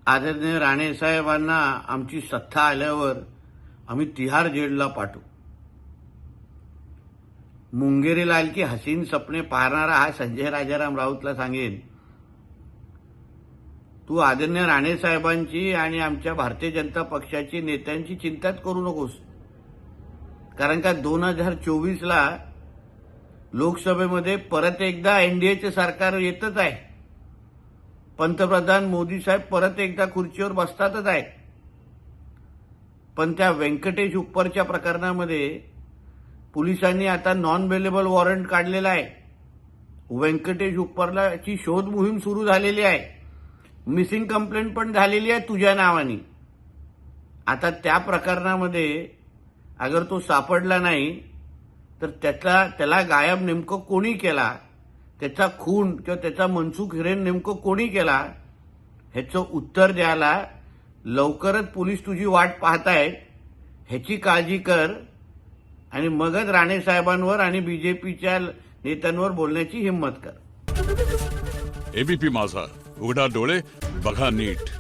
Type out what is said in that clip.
आदरणीय राणे साहेबांना आमची सत्ता आल्यावर आम्ही तिहार जेलला पाठवू। मुंगेरी लाल की हसीन सपने पाहणारा हा संजय राजाराम राऊतला सांगेन, तू आदरणीय राणे साहेबांची आणि आमच्या भारतीय जनता पक्षाची नेत्यांची चिंताच करू नकोस, कारण का 2024ला लोकसभेमध्ये परत एकदा एनडीएचे सरकार येतच आहे। पंतप्रधान मोदी साहेब परत एकदा खुर्चीवर बसतातच आहे। पण त्या व्यंकटेश उपरच्या प्रकरणामध्ये पोलिसांनी आता नॉन बेलेबल वॉरंट काढलेला आहे। व्यंकटेश उपरची शोध मोहीम सुरू झालेली आहे। मिसिंग कंप्लेंट पण झालेली आहे तुझ्या नावाने। आता त्या प्रकरणामध्ये अगर तो सापडला नाही तर त्याला गायब नेमकं कोणी केला, त्याचा खून किंवा त्याचा मनसुख हिरेन नेमकं कोणी केला, ह्याचं उत्तर द्यायला लवकरच पोलीस तुझी वाट पाहतायत। ह्याची काळजी कर आणि मगच राणे साहेबांवर आणि बीजेपीच्या नेत्यांवर बोलण्याची हिंमत कर। एबीपी माझा, उघडा डोळे बघा नीट।